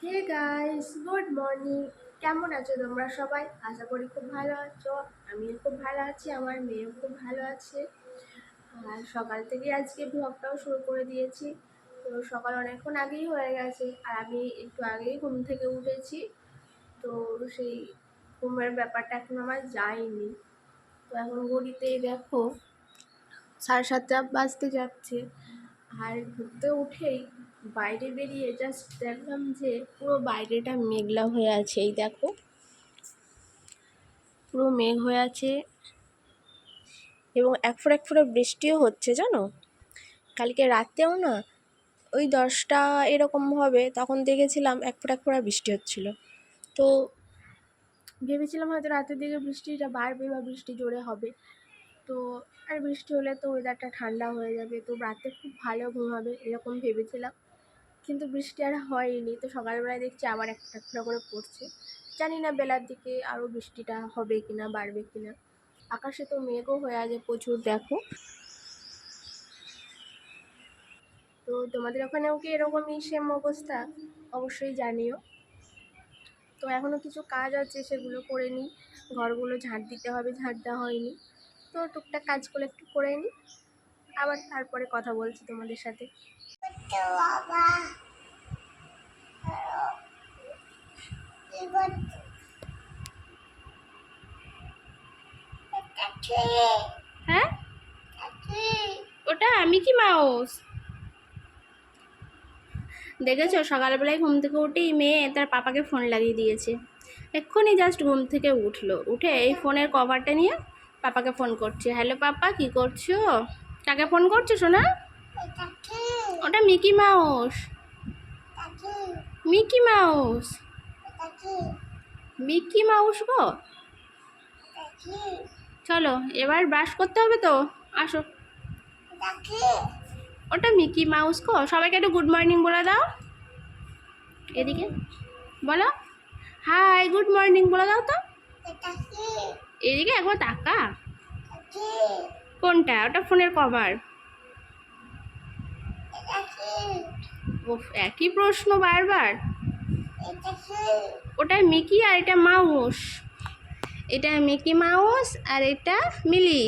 Hey guys, good morning. কেমন আছো তোমরা সবাই? আশা করি খুব ভালো আছো। আমিও খুব ভালো আছি, আমার মেয়েও খুব ভালো আছে। আর সকাল থেকে আজকে ব্লগটাও শুরু করে দিয়েছি। তো সকাল অনেকক্ষণ আগেই হয়ে গেছে, আর আমি একটু আগেই ঘুম থেকে উঠেছি। তো সেই ঘুমের ব্যাপারটা এখন আমার যায়নি। তো এখন ঘড়িতেই দেখো 7:30 বাজতে যাচ্ছে। আর ঘুরতে উঠেই বাইরে বেরিয়ে জাস্ট দেখলাম যে পুরো বাইরেটা মেঘলা হয়ে আছে। এই দেখো, পুরো মেঘ হয়ে আছে এবং এক ফোঁটা এক ফোঁটা বৃষ্টিও হচ্ছে, জানো। কালকে রাতেও না ওই 10টা এরকম হবে, তখন দেখেছিলাম এক ফোঁটা বৃষ্টি হচ্ছিল। তো ভেবেছিলাম হয়তো রাতের দিকে বৃষ্টিটা বাড়বে বা বৃষ্টি জোরে হবে। তো আর বৃষ্টি হলে তো ওয়েদারটা ঠান্ডা হয়ে যাবে, তো রাতে খুব ভালো ঘুম হবে এরকম ভেবেছিলাম। কিন্তু বৃষ্টি আর হয়নি। তো সকালবেলায় দেখছি আবার একটা একটা করে পড়ছে। জানি না বেলার দিকে আরও বৃষ্টিটা হবে কিনা, বাড়বে কিনা। আকাশে তো মেঘও হয়ে আছে প্রচুর, দেখো। তো তোমাদের ওখানেও কি এরকমই সেম অবস্থা? অবশ্যই জানিও। তো এখনও কিছু কাজ আছে, সেগুলো করে নিই। ঘরগুলো ঝাঁট দিতে হবে, ঝাঁট দেওয়া হয়নি। তো টুকটাক কাজগুলো একটু করে নিই, আবার তারপরে কথা বলছি তোমাদের সাথে। হ্যাঁ, ওটা মিকি মাউস। দেখেছো, সকালবেলায় ঘুম থেকে উঠেই মেয়ে তার পাপাকে ফোন লাগিয়ে দিয়েছে। এক্ষুনি জাস্ট ঘুম থেকে উঠলো, উঠে এই ফোনের কভারটা নিয়ে পাপাকে ফোন করছে। হ্যালো পাপা, কি করছো? কাকে ফোন করছো সোনা? ওটা Mickey Mouse. Mickey Mouse, Mickey Mouse গো। চলো এবার ব্রাশ করতে হবে, তো আসো। ওটা মিকি মাউস গো। সবাইকে একটু গুড মর্নিং বলে দাও। এদিকে বলো, হাই গুড মর্নিং বলে দাও তো। এদিকে একবার তাকা। কোনটা? ওটা ফোনের কভার। ওফ, একই প্রশ্ন বারবার। ওটা মিকি আর এটা মাউস। এটা মিকি মাউস আর এটা মিলি।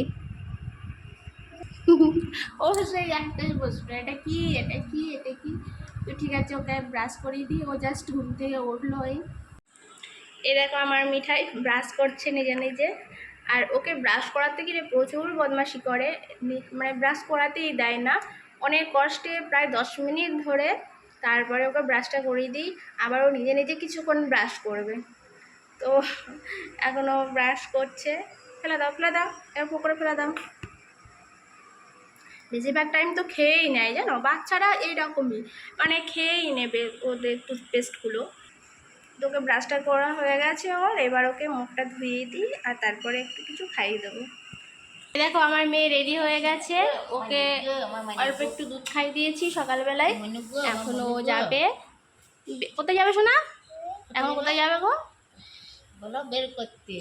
ও সেই একটাই প্রশ্ন, এটা কি, এটা কি, এটা কি। তো ঠিক আছে, ওকে ব্রাশ করিয়ে দিই। ও জাস্ট ঘুম থেকে উঠলো। এই দেখো আমার মিঠাই ব্রাশ করছে নিজে নিজে। আর ওকে ব্রাশ করাতে গেলে প্রচুর বদমাশি করে, মানে ব্রাশ করাতেই দেয় না। অনেক কষ্টে প্রায় 10 মিনিট ধরে তারপরে ওকে ব্রাশটা করিয়ে দিই। আবার ও নিজে নিজে কিছুক্ষণ ব্রাশ করবে। তো এখনও ব্রাশ করছে। ফেলে দাও, ফেলে দাও, এবার পুকুরে ফেলে দাও। বেশিরভাগ টাইম তো খেয়েই নেয়, জানো, বাচ্চারা এইরকমই, মানে খেয়েই নেবে ওদের টুথপেস্টগুলো। তোকে ব্রাশটা করা হয়ে গেছে ওর, এবার ওকে মুখটা ধুয়ে দিই আর তারপরে একটু কিছু খাইয়ে দেবো। দেখো আমার মেয়ে রেডি হয়ে গেছে, ওকে অল্প একটু দুধ খাইয়ে দিয়েছি সকালবেলায়। এখন ও যাবে। কোথায় যাবে সোনা? এখন কোথায় যাবে গো? বলো বের করতে।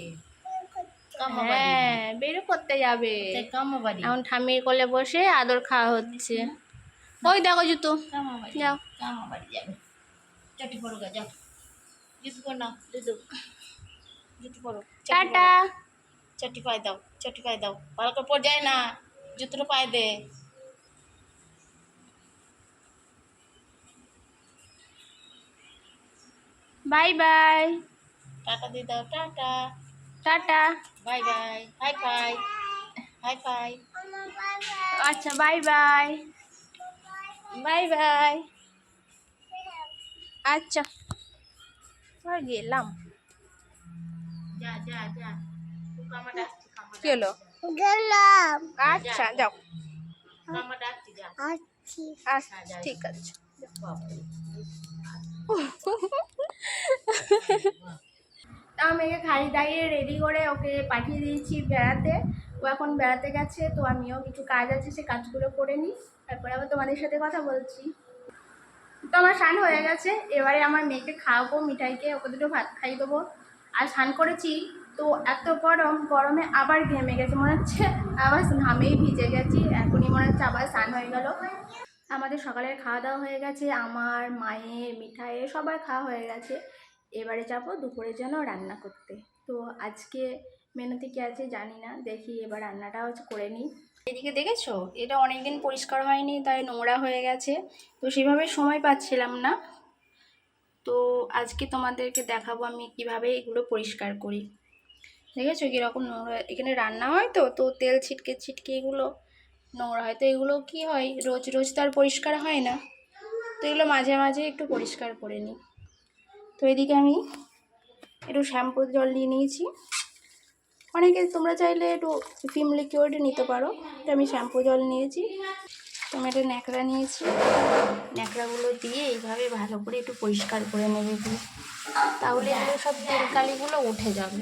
হ্যাঁ, বের করতে যাবে। এখন ঠাম্মির কোলে বসে আদর খাওয়া হচ্ছে। ওই দেখো জুতো। যাও, কামা বাড়ি যাবে। চটি পড়ো গা, যাও। জুতো পর নাও, জুতো জুতো পরো। টাটা। চটি পায়ে দাও, চটি পায়ে দাও। ভালো করে পড় যায় না, জুতোটা পায়ে দে। Bye bye. টাটা দিয়ে দাও, tata. Tata. Bye bye, high five, high five. আচ্ছা, বাই বাই। Bye bye. আচ্ছা, গেলাম। যা যা যা, কামা ডাকছি, কামা কি হলো? গেলাম। আচ্ছা যাও। কামা ডাকছি, যা। আচ্ছা ঠিক আছে। তা মেয়েকে খাই দাইয়ে রেডি করে ওকে পাঠিয়ে দিয়েছি বেড়াতে। ও এখন বেড়াতে গেছে, তো আমিও কিছু কাজ আছে, সে কাজগুলো করে নিই, তারপরে আবার তোমাদের সাথে কথা বলছি। তো আমার স্নান হয়ে গেছে, এবারে আমার মেয়েকে খাওয়াবো, মিঠাইকে ওকে দুটো ভাত খাইয়ে দেবো। আর স্নান করেছি, তো এত গরম, গরমে আবার ঘেমে গেছে, মনে হচ্ছে আবার ঘামেই ভিজে গেছি। এখনই মনে হচ্ছে আবার স্নান হয়ে গেল। আমাদের সকালের খাওয়া দাওয়া হয়ে গেছে, আমার মায়ের মিঠাইয়ের সবার খাওয়া হয়ে গেছে। এবারে যাবো দুপুরের জন্য রান্না করতে। তো আজকে মেনুতে কি আছে জানি না, দেখি এবার রান্নাটাও করে নিই। এদিকে দেখেছো, এটা অনেকদিন পরিষ্কার হয়নি, তাই নোংরা হয়ে গেছে। তো সেভাবে সময় পাচ্ছিলাম না, তো আজকে তোমাদেরকে দেখাবো আমি কিভাবে এগুলো পরিষ্কার করি। দেখেছো কীরকম নোংরা, এখানে রান্না হয় তো তো তেল ছিটকে ছিটকে এগুলো নোংরা হয়। তো এগুলো কি হয়, রোজ রোজ তো আর পরিষ্কার হয় না, তো এগুলো মাঝে মাঝে একটু পরিষ্কার করে নিই। তো এদিকে আমি একটু শ্যাম্পু জল নিয়ে নিয়েছি, অনেকে তোমরা চাইলে একটু ভিম লিকুইড নিতে পারো, তো আমি শ্যাম্পু জল নিয়েছি। তো আমি একটা ন্যাকড়া নিয়েছি, ন্যাকড়াগুলো দিয়ে এইভাবে ভালো করে একটু পরিষ্কার করে নেবে দিয়ে, তাহলে এগুলো সব তেল কালিগুলো উঠে যাবে।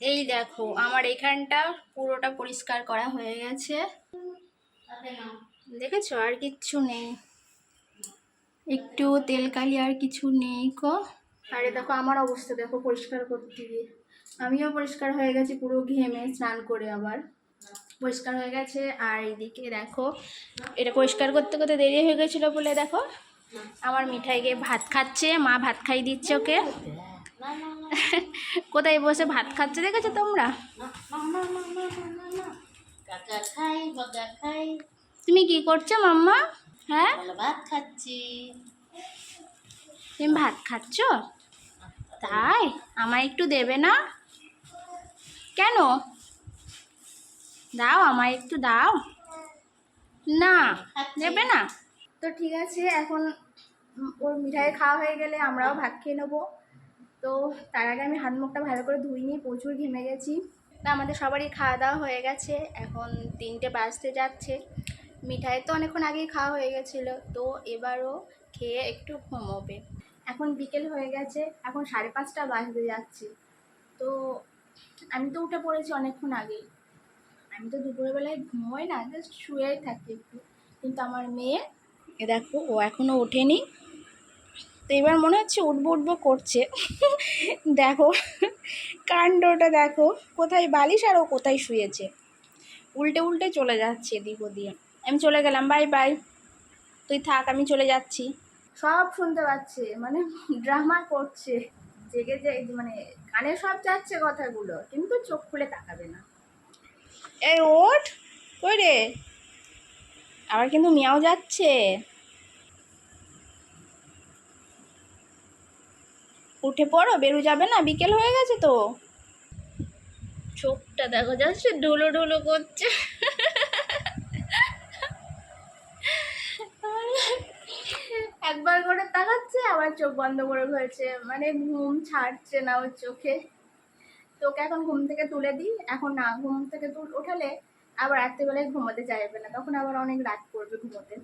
এই দেখো আমার এখানটা পুরোটা পরিষ্কার করা হয়ে গেছে, দেখেছো আর কিচ্ছু নেই, একটু তেল কালি আর কিছু নেই কো। আরে দেখো আমার অবস্থা দেখো পরিষ্কার করতে গিয়ে, আমিও পরিষ্কার হয়ে গেছি পুরো ঘেমে স্নান করে, আবার পরিষ্কার হয়ে গেছে। আর এদিকে দেখো এটা পরিষ্কার করতে করতে দেরি হয়ে গেছিলো বলে দেখো আমার মিঠাইকে ভাত খাচ্ছে, মা ভাত খাই দিচ্ছে ওকে। কোথায় বসে ভাত খাচ্ছে দেখেছো তোমরা? তুমি কি করছো মাম্মা? হ্যাঁ ভাত খাচ্ছি। তুমি ভাত খাচ্ছ? তাই আমায় একটু দেবে না? কেন? দাও আমায় একটু দাও না, দেবে না? তো ঠিক আছে, এখন ওর মিঠাই খাওয়া হয়ে গেলে আমরাও ভাত খেয়ে নেবো। তো তার আগে আমি হাত মুখটা ভালো করে ধুই নি, প্রচুর ঘেমে গেছি। তা আমাদের সবারই খাওয়া দাওয়া হয়ে গেছে, এখন 3টে বাজতে যাচ্ছে। মিঠাই তো অনেকক্ষণ আগেই খাওয়া হয়ে গেছিলো, তো এবারও খেয়ে একটু ঘুমোবে। এখন বিকেল হয়ে গেছে, এখন 5:30 বাজতে যাচ্ছে। তো আমি তো উঠে পড়েছি অনেকক্ষণ আগেই, আমি তো দুপুরবেলায় ঘুমোই না, জাস্ট শুয়েই থাকি একটু। কিন্তু আমার মেয়ে দেখো ও এখনও ওঠেনি, তো এবার মনে হচ্ছে উঠবো উঠবো করছে। দেখো কাণ্ডটা দেখো, কোথায় বালিশ আর ও কোথায় শুয়েছে, উল্টে উল্টে চলে যাচ্ছে এদিক ওদিকে। আমি চলে গেলাম, বাই বাই, তুই থাক আমি চলে যাচ্ছি। সব শুনতে পাচ্ছে, মানে ড্রামা করছে, জেগে যে মানে কানে সব যাচ্ছে কথাগুলো, কিন্তু চোখ খুলে তাকাবে না। এই ওঠ, কই রে, আবার কিন্তু মিয়াও যাচ্ছে। উঠে পড়ো, বেরু যাবে না, বিকেল হয়ে গেছে তো। চোখটা দেখো যাচ্ছে ডুলো ডুলো করছে। একবার করে তাকাচ্ছে, আবার চোখ বন্ধ করে ফেলছে, মানে ঘুম ছাড়ছে না ওর চোখে। তোকে এখন ঘুম থেকে তুলে দিই, এখন না ঘুম থেকে ওঠালে আবার রাত্রিবেলায় ঘুমোতে চাইবে না, তখন আবার অনেক রাত করবে ঘুমোতে।